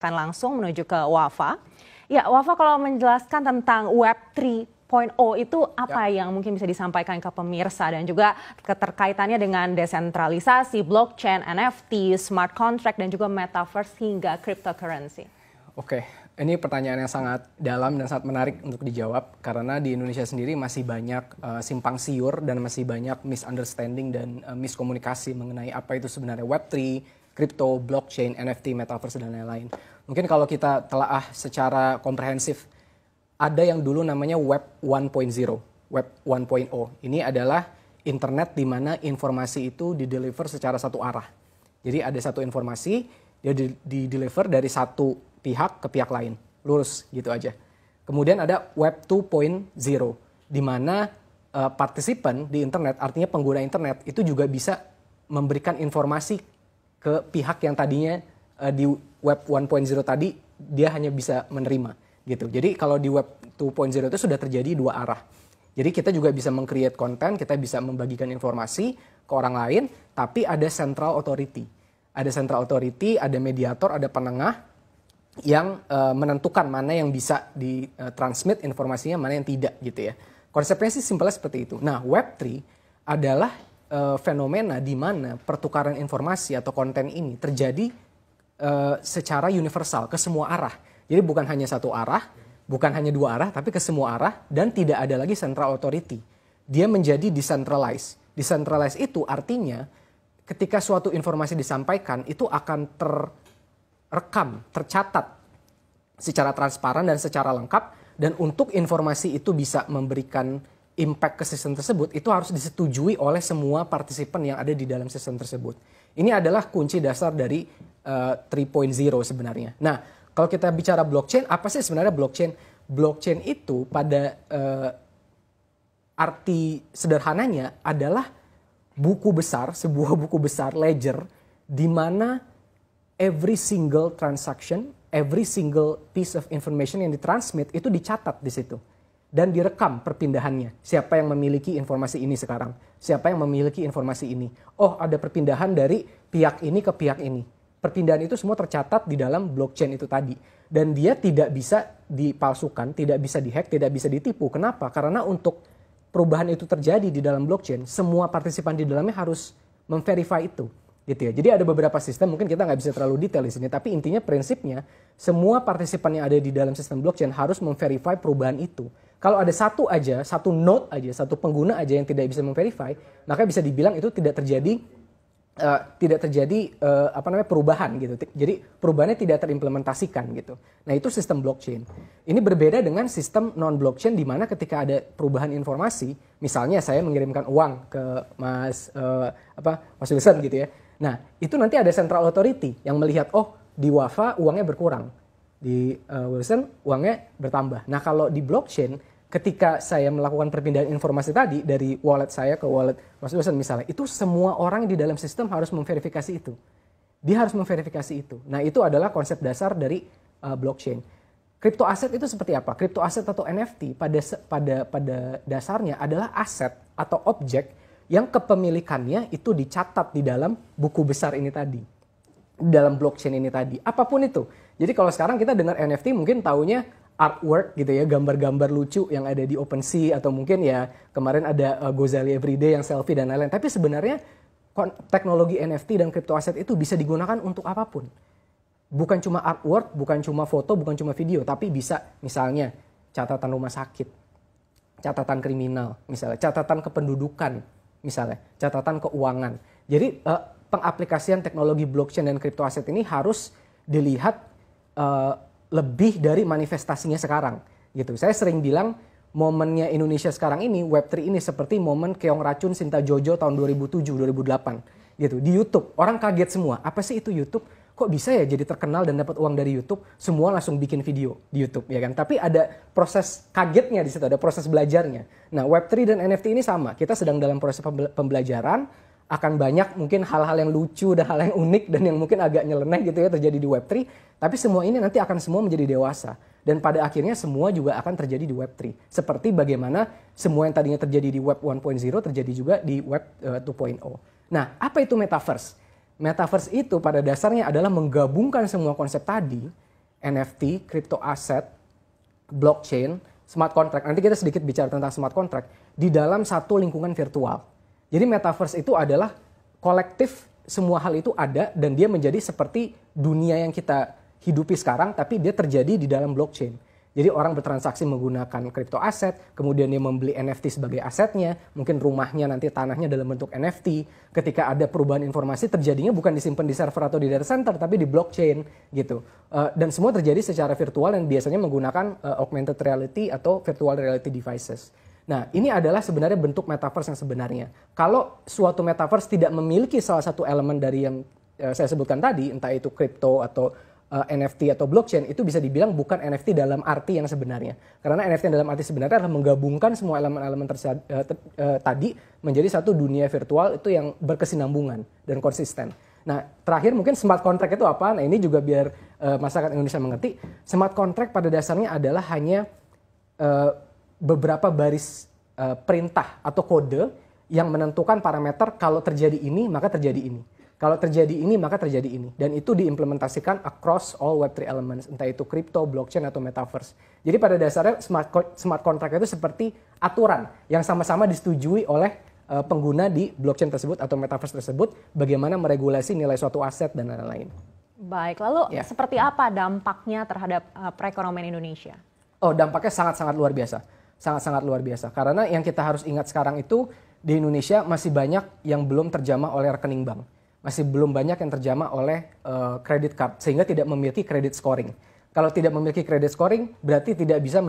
Akan langsung menuju ke Wafa. Ya, Wafa kalau menjelaskan tentang Web 3.0 itu apa yang mungkin bisa disampaikan ke pemirsa dan juga keterkaitannya dengan desentralisasi, blockchain, NFT, smart contract dan juga metaverse hingga cryptocurrency. Oke, ini pertanyaan yang sangat dalam dan sangat menarik untuk dijawab karena di Indonesia sendiri masih banyak simpang siur dan masih banyak misunderstanding dan miskomunikasi mengenai apa itu sebenarnya Web 3, crypto, blockchain, NFT, metaverse, dan lain-lain. Mungkin kalau kita telaah secara komprehensif, ada yang dulu namanya Web 1.0. Web 1.0 ini adalah internet di mana informasi itu dideliver secara satu arah. Jadi ada satu informasi, dia dideliver dari satu pihak ke pihak lain. Lurus gitu aja. Kemudian ada Web 2.0, di mana partisipan di internet, artinya pengguna internet, itu juga bisa memberikan informasi ke pihak yang tadinya di Web 1.0 tadi dia hanya bisa menerima gitu. Jadi kalau di Web 2.0 itu sudah terjadi dua arah. Jadi kita juga bisa meng-create konten, kita bisa membagikan informasi ke orang lain, tapi ada central authority. Ada central authority, ada mediator, ada penengah yang menentukan mana yang bisa ditransmit informasinya, mana yang tidak gitu ya. Konsepnya sih simpelnya seperti itu. Nah, Web 3 adalah fenomena di mana pertukaran informasi atau konten ini terjadi secara universal ke semua arah. Jadi bukan hanya satu arah, bukan hanya dua arah, tapi ke semua arah dan tidak ada lagi central authority. Dia menjadi decentralized. Decentralized itu artinya ketika suatu informasi disampaikan itu akan terrekam, tercatat secara transparan dan secara lengkap, dan untuk informasi itu bisa memberikan impact ke sistem tersebut, itu harus disetujui oleh semua partisipan yang ada di dalam sistem tersebut. Ini adalah kunci dasar dari 3.0 sebenarnya. Nah, kalau kita bicara blockchain, apa sih sebenarnya blockchain? Blockchain itu pada arti sederhananya adalah buku besar, sebuah buku besar, ledger, di mana every single transaction, every single piece of information yang ditransmit itu dicatat di situ. Dan direkam perpindahannya. Siapa yang memiliki informasi ini sekarang? Siapa yang memiliki informasi ini? Oh, ada perpindahan dari pihak ini ke pihak ini. Perpindahan itu semua tercatat di dalam blockchain itu tadi. Dan dia tidak bisa dipalsukan, tidak bisa dihack, tidak bisa ditipu. Kenapa? Karena untuk perubahan itu terjadi di dalam blockchain, semua partisipan di dalamnya harus memverify itu. Gitu ya. Jadi ada beberapa sistem, mungkin kita nggak bisa terlalu detail di sini, tapi intinya prinsipnya semua partisipan yang ada di dalam sistem blockchain harus memverify perubahan itu. Kalau ada satu aja, satu node aja, satu pengguna aja yang tidak bisa memverify, maka bisa dibilang itu tidak terjadi perubahan gitu. Jadi perubahannya tidak terimplementasikan gitu. Nah, itu sistem blockchain. Ini berbeda dengan sistem non blockchain di mana ketika ada perubahan informasi, misalnya saya mengirimkan uang ke Mas Wilson gitu ya. Nah, itu nanti ada central authority yang melihat, oh di Wafa uangnya berkurang, di Wilson uangnya bertambah. Nah, kalau di blockchain, ketika saya melakukan perpindahan informasi tadi dari wallet saya ke wallet Mas Wilson misalnya, itu semua orang di dalam sistem harus memverifikasi itu. Dia harus memverifikasi itu. Nah, itu adalah konsep dasar dari blockchain. Crypto aset itu seperti apa? Crypto aset atau NFT pada dasarnya adalah aset atau objek yang kepemilikannya itu dicatat di dalam buku besar ini tadi. Di dalam blockchain ini tadi. Apapun itu. Jadi kalau sekarang kita dengar NFT mungkin taunya artwork gitu ya, gambar-gambar lucu yang ada di OpenSea, atau mungkin ya kemarin ada Gozali Everyday yang selfie dan lain-lain. Tapi sebenarnya teknologi NFT dan crypto aset itu bisa digunakan untuk apapun. Bukan cuma artwork, bukan cuma foto, bukan cuma video, tapi bisa misalnya catatan rumah sakit, catatan kriminal, misalnya catatan kependudukan, misalnya catatan keuangan. Jadi pengaplikasian teknologi blockchain dan crypto aset ini harus dilihat lebih dari manifestasinya sekarang gitu. Saya sering bilang momennya Indonesia sekarang ini, Web3 ini seperti momen Keong Racun Sinta Jojo tahun 2007-2008 gitu. Di YouTube orang kaget semua, apa sih itu YouTube? Kok bisa ya jadi terkenal dan dapat uang dari YouTube? Semua langsung bikin video di YouTube ya kan. Tapi ada proses kagetnya di situ, ada proses belajarnya. Nah, Web3 dan NFT ini sama. Kita sedang dalam proses pembelajaran. Akan banyak mungkin hal-hal yang lucu dan hal yang unik dan yang mungkin agak nyeleneh gitu ya terjadi di Web3. Tapi semua ini nanti akan semua menjadi dewasa. Dan pada akhirnya semua juga akan terjadi di Web3. Seperti bagaimana semua yang tadinya terjadi di Web 1.0 terjadi juga di Web 2.0. Nah, apa itu Metaverse? Metaverse itu pada dasarnya adalah menggabungkan semua konsep tadi NFT, crypto asset, blockchain, smart contract. Nanti kita sedikit bicara tentang smart contract di dalam satu lingkungan virtual. Jadi metaverse itu adalah kolektif, semua hal itu ada dan dia menjadi seperti dunia yang kita hidupi sekarang, tapi dia terjadi di dalam blockchain. Jadi orang bertransaksi menggunakan crypto aset, kemudian dia membeli NFT sebagai asetnya, mungkin rumahnya nanti tanahnya dalam bentuk NFT. Ketika ada perubahan informasi terjadinya bukan disimpan di server atau di data center, tapi di blockchain gitu. Dan semua terjadi secara virtual dan biasanya menggunakan augmented reality atau virtual reality devices. Nah, ini adalah sebenarnya bentuk metaverse yang sebenarnya. Kalau suatu metaverse tidak memiliki salah satu elemen dari yang saya sebutkan tadi, entah itu crypto atau NFT atau blockchain, itu bisa dibilang bukan NFT dalam arti yang sebenarnya. Karena NFT dalam arti sebenarnya adalah menggabungkan semua elemen-elemen tadi menjadi satu dunia virtual itu yang berkesinambungan dan konsisten. Nah, terakhir mungkin smart contract itu apa? Nah, ini juga biar masyarakat Indonesia mengerti. Smart contract pada dasarnya adalah hanya beberapa baris perintah atau kode yang menentukan parameter kalau terjadi ini maka terjadi ini. Kalau terjadi ini, maka terjadi ini. Dan itu diimplementasikan across all Web3 elements, entah itu crypto, blockchain, atau metaverse. Jadi pada dasarnya smart contract itu seperti aturan yang sama-sama disetujui oleh pengguna di blockchain tersebut atau metaverse tersebut, bagaimana meregulasi nilai suatu aset dan lain-lain. Baik, lalu seperti apa dampaknya terhadap perekonomian Indonesia? Oh, dampaknya sangat-sangat luar biasa. Sangat-sangat luar biasa. Karena yang kita harus ingat sekarang itu, di Indonesia masih banyak yang belum terjamah oleh rekening bank. Masih belum banyak yang terjamah oleh credit card, sehingga tidak memiliki credit scoring. Kalau tidak memiliki credit scoring, berarti tidak bisa